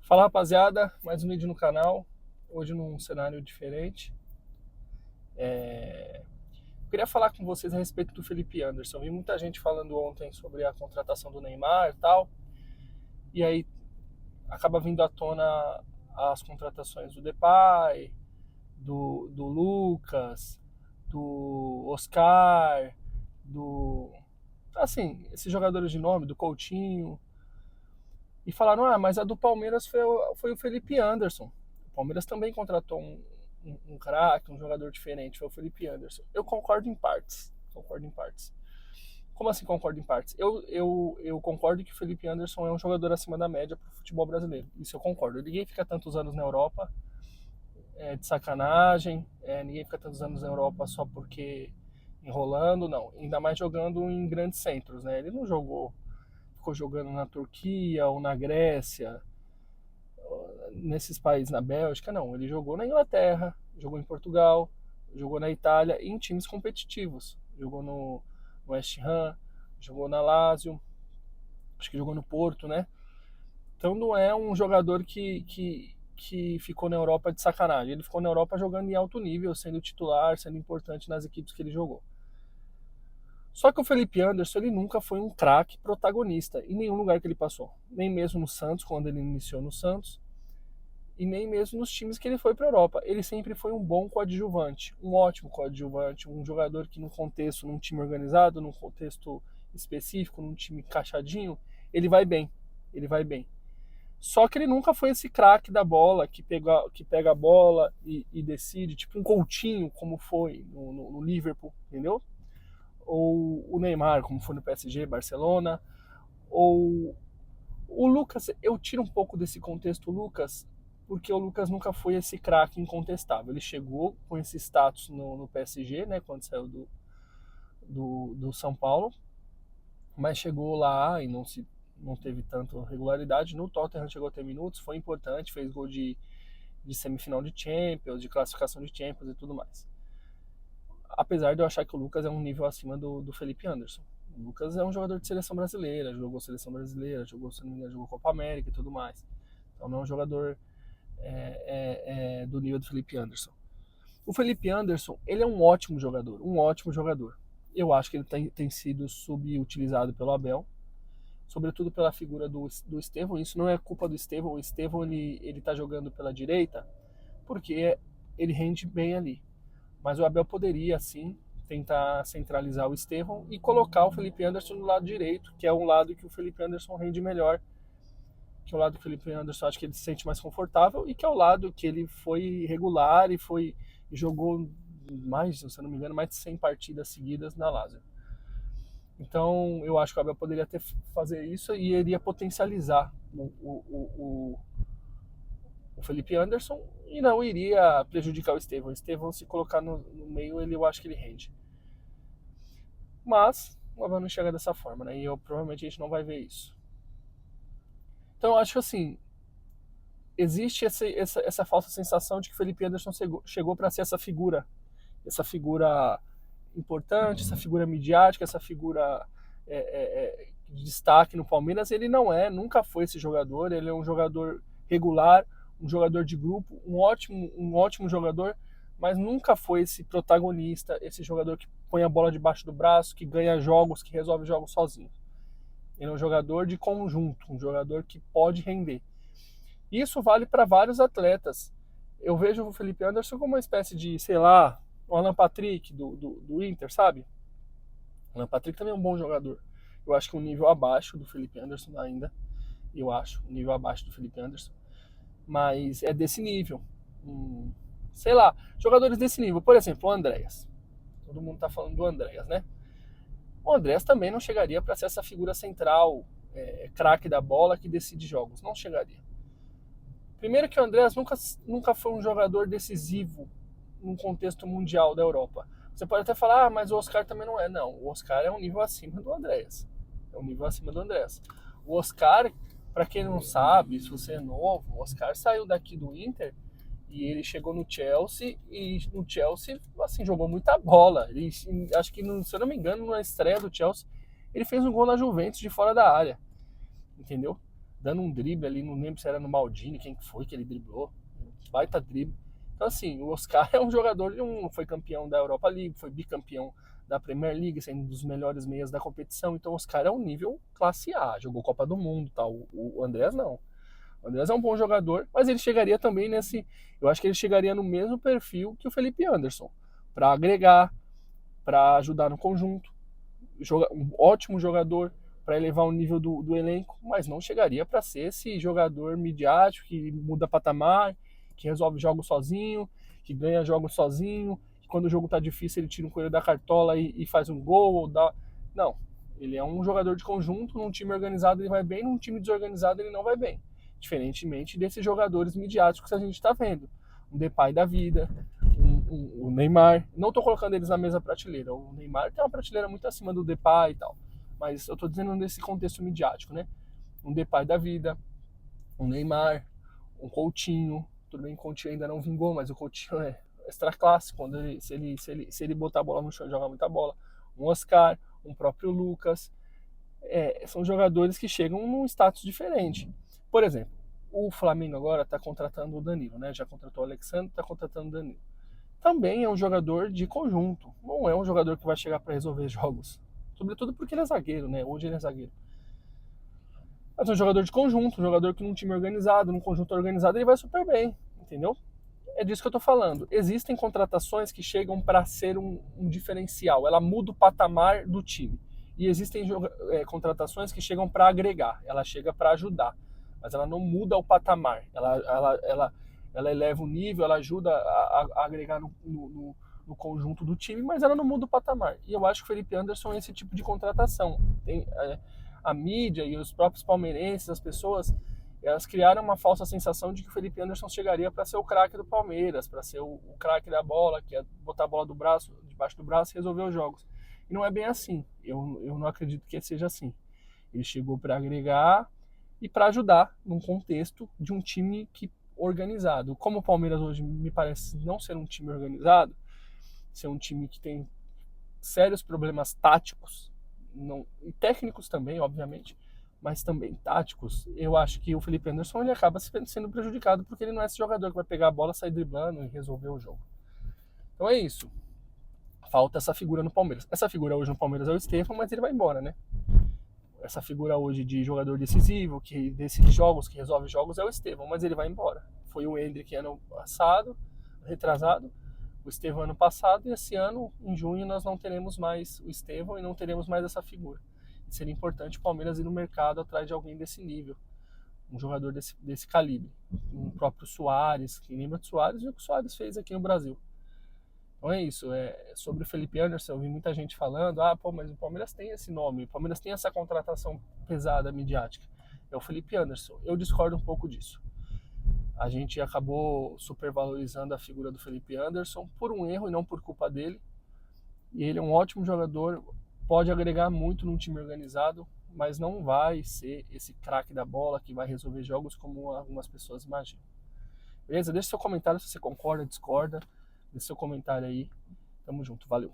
Fala rapaziada, mais um vídeo no canal, hoje num cenário diferente. Eu queria falar com vocês a respeito do Felipe Anderson. Eu vi muita gente falando ontem sobre a contratação do Neymar e tal, e aí acaba vindo à tona as contratações do Depay, do Lucas, do Oscar, assim, esses jogadores de nome, do Coutinho, e falaram, mas a do Palmeiras foi o Felipe Anderson. O Palmeiras também contratou um craque, um jogador diferente, foi o Felipe Anderson. Eu concordo em partes. Concordo em partes. Como assim concordo em partes? Eu concordo que o Felipe Anderson é um jogador acima da média para o futebol brasileiro. Isso eu concordo. Ninguém fica tantos anos na Europa de sacanagem, ninguém fica tantos anos na Europa só porque enrolando, não. Ainda mais jogando em grandes centros, né? Ele não ficou jogando na Turquia ou na Grécia, nesses países, na Bélgica, não. Ele jogou na Inglaterra, jogou em Portugal, jogou na Itália, em times competitivos. Jogou no West Ham, jogou na Lazio, acho que jogou no Porto, né? Então não é um jogador que ficou na Europa de sacanagem. Ele ficou na Europa jogando em alto nível, sendo titular, sendo importante nas equipes que ele jogou. Só que o Felipe Anderson, ele nunca foi um craque protagonista em nenhum lugar que ele passou. Nem mesmo no Santos, quando ele iniciou no Santos, e nem mesmo nos times que ele foi para a Europa. Ele sempre foi um bom coadjuvante, um ótimo coadjuvante, um jogador que num contexto, num time organizado, num contexto específico, num time encaixadinho, ele vai bem, ele vai bem. Só que ele nunca foi esse craque da bola, que pega a bola e decide, tipo um Coutinho, como foi no Liverpool, entendeu? Ou o Neymar, como foi no PSG, Barcelona, ou o Lucas. Eu tiro um pouco desse contexto o Lucas, porque o Lucas nunca foi esse craque incontestável. Ele chegou com esse status no PSG, né, quando saiu do São Paulo, mas chegou lá e não teve tanta regularidade. No Tottenham chegou a ter minutos, foi importante, fez gol de semifinal de Champions, de classificação de Champions e tudo mais. Apesar de eu achar que o Lucas é um nível acima do Felipe Anderson. O Lucas é um jogador de seleção brasileira, jogou seleção brasileira, jogou, se não me engano, jogou Copa América e tudo mais. Então não é um jogador do nível do Felipe Anderson. O Felipe Anderson, ele é um ótimo jogador, um ótimo jogador. Eu acho que ele tem sido subutilizado pelo Abel, sobretudo pela figura do Estevão. Isso não é culpa do Estevão. O Estevão, ele tá jogando pela direita porque ele rende bem ali. Mas o Abel poderia, sim, tentar centralizar o Estevão e colocar o Felipe Anderson no lado direito, que é um lado que o Felipe Anderson rende melhor, que é o lado que o Felipe Anderson acha que ele se sente mais confortável e que é o lado que ele foi regular e jogou mais, se eu não me engano, mais de 100 partidas seguidas na Lazio. Então eu acho que o Abel poderia fazer isso e iria potencializar o Felipe Anderson e não iria prejudicar o Estevão. O Estevão, se colocar no meio, eu acho que ele rende. Mas o Abel não enxerga dessa forma, né? E provavelmente a gente não vai ver isso. Então eu acho assim, existe essa falsa sensação de que o Felipe Anderson chegou para ser essa figura importante, essa figura midiática, essa figura de destaque no Palmeiras. Ele não é, nunca foi esse jogador. Ele é um jogador regular, um jogador de grupo, um ótimo jogador, mas nunca foi esse protagonista, esse jogador que põe a bola debaixo do braço, que ganha jogos, que resolve jogos sozinho. Ele é um jogador de conjunto, um jogador que pode render. Isso vale para vários atletas. Eu vejo o Felipe Anderson como uma espécie de, sei lá, o Alan Patrick do Inter, sabe? O Alan Patrick também é um bom jogador. Eu acho que um nível abaixo do Felipe Anderson ainda. Eu acho, um nível abaixo do Felipe Anderson. Mas é desse nível. Sei lá, jogadores desse nível. Por exemplo, o Andréas. Todo mundo tá falando do Andréas, né? O Andréas também não chegaria para ser essa figura central, craque da bola que decide jogos. Não chegaria. Primeiro que o Andréas nunca foi um jogador decisivo num contexto mundial da Europa. Você pode até falar, mas o Oscar também não é. Não, o Oscar é um nível acima do Andréas. É um nível acima do Andréas. O Oscar, para quem não sabe, se você é novo, o Oscar saiu daqui do Inter e ele chegou no Chelsea, e no Chelsea, assim, jogou muita bola. Ele, acho que, se eu não me engano, na estreia do Chelsea, ele fez um gol na Juventus de fora da área. Entendeu? dando um drible ali, não lembro se era no Maldini, quem foi que ele driblou, baita drible. Então assim, o Oscar é um jogador, foi campeão da Europa League, foi bicampeão da Premier League, sendo um dos melhores meias da competição, então o Oscar é um nível classe A, jogou Copa do Mundo, tal. O Andrés não. O Andrés é um bom jogador, mas ele chegaria também eu acho que ele chegaria no mesmo perfil que o Felipe Anderson, para agregar, para ajudar no conjunto, um ótimo jogador para elevar o nível do elenco, mas não chegaria para ser esse jogador midiático que muda patamar, que resolve jogos sozinho, que ganha jogos sozinho, que quando o jogo tá difícil ele tira um coelho da cartola e faz um gol ou dá. Não, ele é um jogador de conjunto, num time organizado ele vai bem, num time desorganizado ele não vai bem. Diferentemente desses jogadores midiáticos que a gente está vendo. Um Depay da vida, o Neymar. Não estou colocando eles na mesma prateleira. O Neymar tem uma prateleira muito acima do Depay e tal. Mas eu estou dizendo nesse contexto midiático, né? Um Depay da vida, um Neymar, um Coutinho. Tudo bem que o Coutinho ainda não vingou, mas o Coutinho é extra classe. Se ele botar a bola no chão e jogar muita bola. Um Oscar, um próprio Lucas. São jogadores que chegam num status diferente. Por exemplo, o Flamengo agora está contratando o Danilo, né? Já contratou o Alexandre, está contratando o Danilo. Também é um jogador de conjunto, não é um jogador que vai chegar para resolver jogos. Sobretudo porque ele é zagueiro, né? Hoje ele é zagueiro. Mas é um jogador de conjunto, um jogador que num time organizado, num conjunto organizado, ele vai super bem, entendeu? É disso que eu tô falando. Existem contratações que chegam para ser um diferencial, ela muda o patamar do time. E existem contratações que chegam para agregar, ela chega para ajudar, mas ela não muda o patamar. Ela eleva o nível, ela ajuda a agregar no conjunto do time, mas ela não muda o patamar. E eu acho que o Felipe Anderson é esse tipo de contratação. A mídia e os próprios palmeirenses, as pessoas, elas criaram uma falsa sensação de que o Felipe Anderson chegaria para ser o craque do Palmeiras, para ser o craque da bola, que é botar a bola debaixo do braço e resolver os jogos. E não é bem assim. Eu não acredito que seja assim. Ele chegou para agregar e para ajudar num contexto de um time organizado. Como o Palmeiras hoje me parece não ser um time organizado, ser um time que tem sérios problemas táticos, e técnicos também, obviamente, mas também táticos, eu acho que o Felipe Anderson ele acaba sendo prejudicado porque ele não é esse jogador que vai pegar a bola, sair driblando e resolver o jogo. Então é isso. Falta essa figura no Palmeiras. Essa figura hoje no Palmeiras é o Estevão, mas ele vai embora, né? Essa figura hoje de jogador decisivo, que decide jogos, que resolve jogos, é o Estevão, mas ele vai embora. Foi o Endrick ano passado, retrasado, o Estevão ano passado, e esse ano, em junho, nós não teremos mais o Estevão e não teremos mais essa figura. E seria importante o Palmeiras ir no mercado atrás de alguém desse nível, um jogador desse calibre. Um próprio Soares, quem lembra de Soares, viu o que o Soares fez aqui no Brasil. Então é isso, sobre o Felipe Anderson, eu vi muita gente falando, mas o Palmeiras tem esse nome, o Palmeiras tem essa contratação pesada, midiática. É o Felipe Anderson. Eu discordo um pouco disso. A gente acabou supervalorizando a figura do Felipe Anderson por um erro e não por culpa dele. E ele é um ótimo jogador, pode agregar muito num time organizado, mas não vai ser esse craque da bola que vai resolver jogos como algumas pessoas imaginam. Beleza? Deixa seu comentário se você concorda, discorda. Deixa seu comentário aí. Tamo junto, valeu.